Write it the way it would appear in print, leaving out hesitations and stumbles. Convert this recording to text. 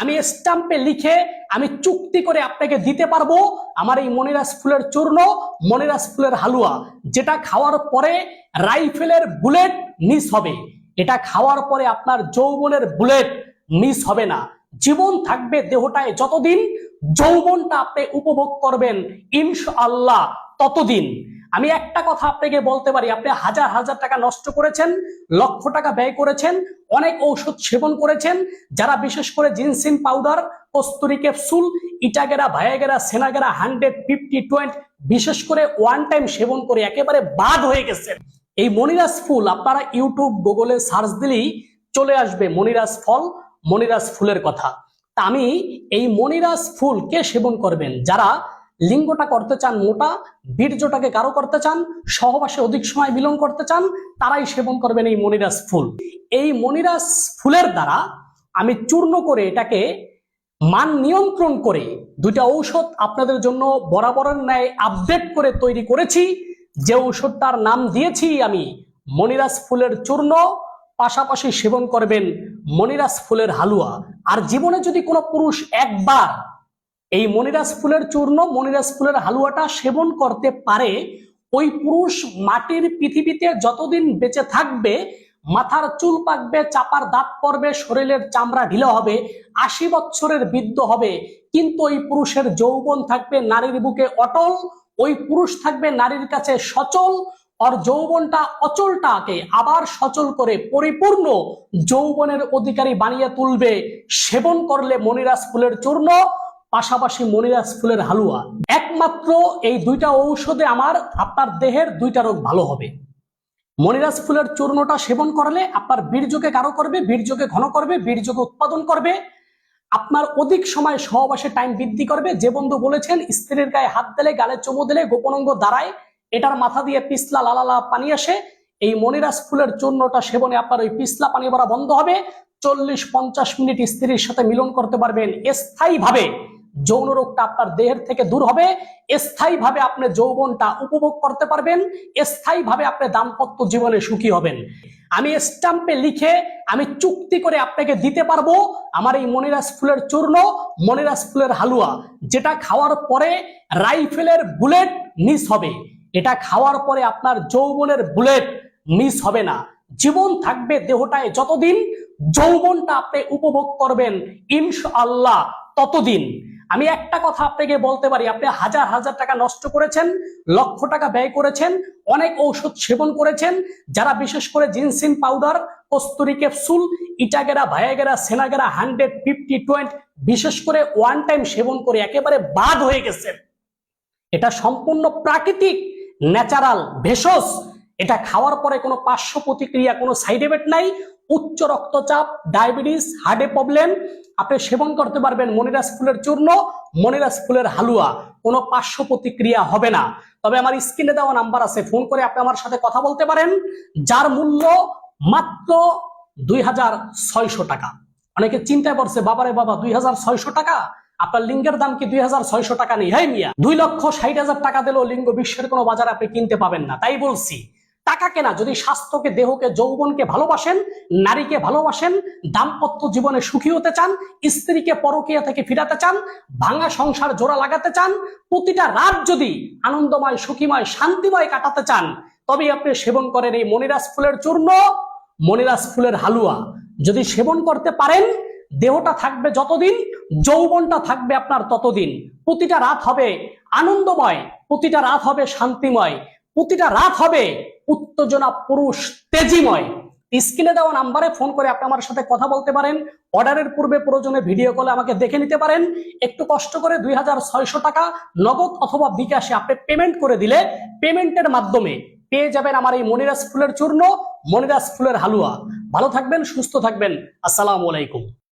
আমি স্ট্যাম্পে লিখে আমি চুক্তি করে আপনাকে দিতে পারবো আমার এই মনিরাজ ফুলের চূর্ণ, মনিরাজ ফুলের হালুয়া, যেটা খাওয়ার পরে রাইফেলের বুলেট মিস হবে। এটা খাওয়ার পরে আপনার যৌবনের বুলেট মিস হবে না। জীবন থাকবে দেহটায় যতদিন, যৌবনটা আপনি উপভোগ করবেন ইনশাআল্লাহ ততদিন। আমি একটা কথা আপনাকে বলতে পারি, আপনি হাজার হাজার টাকা নষ্ট করেছেন, লক্ষ টাকা ব্যয় করেছেন, অনেক ঔষধ সেবন করেছেন, যারা বিশেষ করে জিনসিন পাউডার, কস্তুরি ক্যাপসুল, ইটাগেরা, ভায়াগেরা, সেনাগেরা 150-20 বিশেষ করে ওয়ান টাইম সেবন করে একেবারে বাদ হয়ে গেছেন। এই মনিরাজ ফুল আপনারা ইউটিউব গুগলে সার্চ দিলেই চলে আসবে মনিরাজ ফল, মনিরাজ ফুলের কথা। তা আমি এই মনিরাজ ফুল কে সেবন করবেন? যারা লিঙ্গটা করতে চান মোটা, বীর্যটাকে গাঢ় করতে চান, সহবাসে অধিক সময় মিলন করতে চান, তারাই সেবন করবেন এই মনিরাজ ফুল। এই মনিরাজ ফুলের দ্বারা আমি চূর্ণ করে এটাকে মান নিয়ন্ত্রণ করে দুইটা ঔষধ আপনাদের জন্য বরাবরের ন্যায় আপডেট করে তৈরি করেছি। যে ঔষধটার নাম দিয়েছি আমি মনিরাজ ফুলের চূর্ণ, পাশাপাশি সেবন করবেন মনিরাজ ফুলের হালুয়া। আর জীবনে যদি কোনো পুরুষ একবার এই মনিরাজ ফুলের চূর্ণ, মনিরাজ ফুলের হালুয়াটা সেবন করতে পারে, ওই পুরুষ মাটির পৃথিবীতে যতদিন বেঁচে থাকবে, মাথার চুল পাকবে, চাপার দাঁত পড়বে, শরীরের চামড়া ঢিলা হবে, 80 বছরের বৃদ্ধ হবে, কিন্তু ওই পুরুষের যৌবন থাকবে নারীর বুকে অটল, ওই পুরুষ থাকবে নারীর কাছে সচল। আর যৌবনটা অচলটাকে আবার সচল করে পরিপূর্ণ যৌবনের অধিকারী বানিয়ে তুলবে সেবন করলে মনিরাজ ফুলের চূর্ণ, পাশাপাশি মনিরাজ ফুলের হালুয়া। একমাত্র এই দুইটা ঔষধে আপনার দেহের দুইটা রোগ ভালো হবে। মনিরাজ ফুলের চূর্ণটা সেবন করলে আপনার বীর্যকে গাঢ় করবে, বীর্যকে ঘন করবে, বীর্যকে উৎপাদন করবে, আপনার অধিক সময় সহবাসে টাইম বৃদ্ধি করবে। যে বন্ধু বলেছেন স্ত্রীর গায়ে হাত দিলে, গালে চুমু দিলে গোপনাঙ্গ দাঁড়ায়, এটার মাথা দিয়ে পিছলা লালালা পানি আসে, এই মনিরাজ ফুলের চূর্ণটা সেবনে আপনার ওই পিছলা পানি ভরা বন্ধ হবে। 40-50 মিনিট স্ত্রীর সাথে মিলন করতে পারবেন, স্থায়ীভাবে যৌন রোগটা আপনার দেহের থেকে দূর হবে, স্থায়ীভাবে আপনি যৌবনটা উপভোগ করতে পারবেন, স্থায়ীভাবে আপনি দাম্পত্য জীবনে সুখী হবেন। আমি স্ট্যাম্পে লিখে আমি চুক্তি করে আপনাকে দিতে পারবো আমার এই মনিরাজ ফুলের চূর্ণ, মনিরাজ ফুলের হালুয়া, যেটা খাওয়ার পরে রাইফেলের বুলেট মিস হবে। এটা খাওয়ার পরে আপনার যৌবনের বুলেট মিস হবে না। জীবন থাকবে দেহটায় যতদিন, যৌবনটা আপনি উপভোগ করবেন ইনশাআল্লাহ ততদিন। আমি একটা কথা আপনাকে বলতে পারি, আপনি হাজার হাজার টাকা নষ্ট করেছেন, লক্ষ টাকা ব্যয় করেছেন, অনেক ঔষধ সেবন করেছেন, যারা বিশেষ করে জিনসিন পাউডার, কস্তুরি ক্যাপসুল, ইটাগেরা, ভায়াগেরা, সেনাগেরা 150-20 বিশেষ করে ওয়ান টাইম সেবন করে একেবারে বাদ হয়ে গেছেন। এটা সম্পূর্ণ প্রাকৃতিক, ন্যাচারাল, ভেষজ। এটা খাওয়ার পরে কোনো পার্শ্ব প্রতিক্রিয়া, কোনো সাইড এফেক্ট নাই। উচ্চ রক্তচাপ, ডায়াবেটিস, হার্টে প্রবলেম, আপনি সেবন করতে পারবেন মনিরাজ ফুলের চূর্ণ, মনিরাজ ফুলের হালুয়া, কোনো পার্শ্ব প্রতিক্রিয়া হবে না। তবে আমার স্ক্রিনে দেওয়া নাম্বার আছে, ফোন করে আপনি আমার সাথে কথা বলতে পারেন, যার মূল্য মাত্র 2600 টাকা। অনেকে চিন্তায় পড়ছে, বাবারে বাবা 2600 টাকা, আপনার লিঙ্গের দাম কি 2600 টাকা নেই? হ্যাঁ মিয়া, 2,60,000 টাকা দিলেও লিঙ্গ বিশ্বের কোনো বাজারে আপনি কিনতে পাবেন না। তাই বলছি, টাকা কেনা, যদি স্বাস্থ্যকে, দেহকে, যৌবনকে ভালোবাসেন, নারীকে ভালোবাসেন, দাম্পত্য জীবনে সুখী হতে চান, স্ত্রীকে পরকীয়া থেকে ফিরাতে চান, ভাঙা সংসার জোড়া লাগাতে চান, প্রতিটা রাত যদি আনন্দময়, সুখীময়, শান্তিময় কাটাতে চান, তবেই আপনি সেবন করেন এই মনিরাজ ফুলের চূর্ণ, মনিরাজ ফুলের হালুয়া। যদি সেবন করতে পারেন, দেহটা থাকবে যতদিন, যৌবনটা থাকবে আপনার ততদিন। প্রতিটা রাত হবে আনন্দময়, প্রতিটা রাত হবে শান্তিময়, প্রতিটা রাত হবে উত্তেজনা পুরুষ তেজিময়। স্ক্রিনে দেওয়া নাম্বারে ফোন করে আপনি আমার সাথে কথা বলতে পারেন। অর্ডারের পূর্বে প্রয়োজনে ভিডিও কলে আমাকে দেখে নিতে পারেন। একটু কষ্ট করে 2600 টাকা নগদ অথবা বিকাশে আপনি পেমেন্ট করে দিলে, পেমেন্টের মাধ্যমে পেয়ে যাবেন আমার এই মনিরাজ ফুলের চূর্ণ, মনিরাজ ফুলের হালুয়া। ভালো থাকবেন, সুস্থ থাকবেন। আসসালামু আলাইকুম।